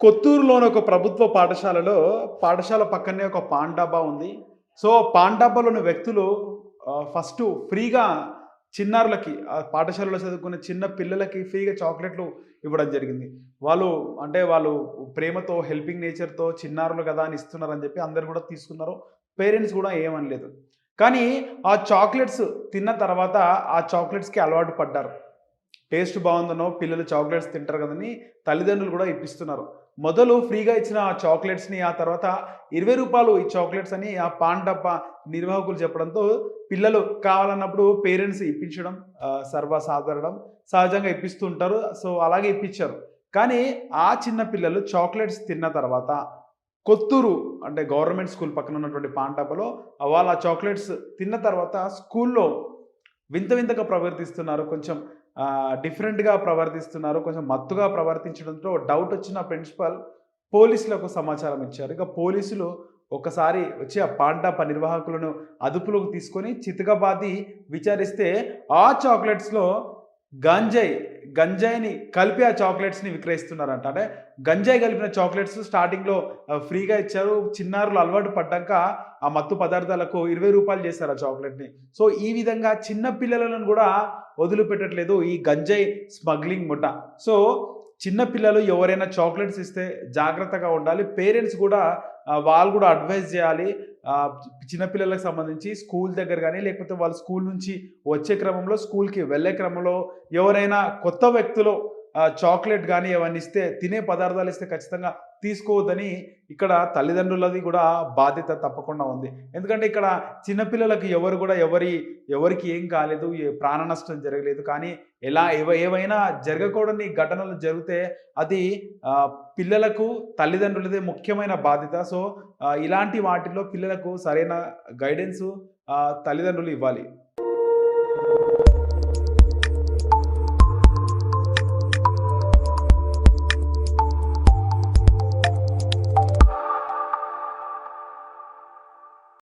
కొత్తూరులోని ఒక ప్రభుత్వ పాఠశాలలో పాఠశాల పక్కనే ఒక పాన్ డబ్బా ఉంది. సో, పాన్ డబ్బాలోని వ్యక్తులు ఫస్టు ఫ్రీగా చిన్నారులకి పాఠశాలలో చదువుకునే చిన్న పిల్లలకి ఫ్రీగా చాక్లెట్‌లు ఇవ్వడం జరిగింది. వాళ్ళు అంటే వాళ్ళు ప్రేమతో, హెల్పింగ్ నేచర్‌తో చిన్నారులు గదా అని ఇస్తున్నారని జెప్పి అందరూ గూడా తీసుకున్నారు. పేరెంట్స్ గూడా ఏమనలేదు. కానీ ఆ చాక్లెట్స్ తిన్న తర్వాత ఆ చాక్లెట్స్‌కి అలవాటు పడ్డారు. టేస్ట్ బావుందనో పిల్లలు చాక్లెట్స్ తింటారు గదని తల్లిదండ్రులు గూడా ఇప్పిస్తున్నారు. మొదలు ఫ్రీగా ఇచ్చిన ఆ చాక్లెట్స్‌ని ఆ తర్వాత రూ. 20 ఈ చాక్లెట్స్ అని ఆ పాన్ డబ్బా నిర్వాహకులు చెప్పడంతో పిల్లలు కావాలన్నప్పుడు పేరెంట్స్ ఇప్పించడం సర్వసాధారణం. సహజంగా ఇప్పిస్తూ ఉంటారు. సో, అలాగే ఇప్పించారు. కానీ ఆ చిన్న పిల్లలు చాక్లెట్స్ తిన్న తర్వాత కొత్తూరు అంటే గవర్నమెంట్ స్కూల్ పక్కన ఉన్నటువంటి పాన్ డబ్బాలో వాళ్ళు ఆ చాక్లెట్స్ తిన్న తర్వాత స్కూల్‌లో వింత వింతగా ప్రవర్తిస్తున్నారు. కొంచెం డిఫరెంట్‌గా ప్రవర్తిస్తున్నారు. కొంచెం మత్తుగా ప్రవర్తించడంతో డౌటొచ్చిన ప్రిన్సిపల్ పోలీసులకు సమాచారం ఇచ్చారు. ఇక పోలీసులు ఒక్కసారి వచ్చి ఆ పాండాప నిర్వాహకులను అదుపులోకి తీసుకొని చితకబాది విచారిస్తే ఆ చాక్లెట్స్‌లో గంజాయి, గంజాయిని కలిపి ఆ చాక్లెట్స్‌ని విక్రయిస్తున్నారంట. అంటే గంజాయి కలిపిన చాక్లెట్స్ స్టార్టింగ్‌లో ఫ్రీగా ఇచ్చారు. చిన్నారులు అలవాటు పడ్డాక ఆ మత్తు పదార్థాలకు రూ. 20 చేశారు ఆ చాక్లెట్‌ని. సో, ఈ విధంగా చిన్న పిల్లలను గూడా వదిలిపెట్టట్లేదు ఈ గంజాయి స్మగ్లింగ్ ముఠ. సో, చిన్న పిల్లలు ఎవరైనా చాక్లెట్స్ ఇస్తే జాగ్రత్తగా ఉండాలి. పేరెంట్స్ గూడా వాళ్ళు గూడా అడ్వైస్ జేయాలి. ఆహ్, చిన్న పిల్లలకు సంబంధించి స్కూల్ దగ్గర గాని, లేకపోతే వాళ్ళు స్కూల్ నుంచి వచ్చే క్రమంలో, స్కూల్‌కి వెళ్ళే క్రమంలో ఎవరైనా కొత్త వ్యక్తులు చాక్లెట్ గాని ఏవన్నా ఇస్తే, తినే పదార్థాలు ఇస్తే ఖచ్చితంగా తీసుకోవద్దని ఇక్కడ తల్లిదండ్రులది గూడా బాధ్యత తప్పకుండా ఉంది. ఎందుకంటే ఇక్కడ చిన్న పిల్లలకి ఎవరు గూడా ఎవరికి ఏం కాలేదు. ప్రాణ నష్టం జరగలేదు. కానీ ఏవైనా జరగకూడని ఘటనలు జరిగితే అది పిల్లలకు తల్లిదండ్రులదే ముఖ్యమైన బాధ్యత. సో, ఇలాంటి వాటిల్లో పిల్లలకు సరైన గైడెన్సు తల్లిదండ్రులు ఇవ్వాలి.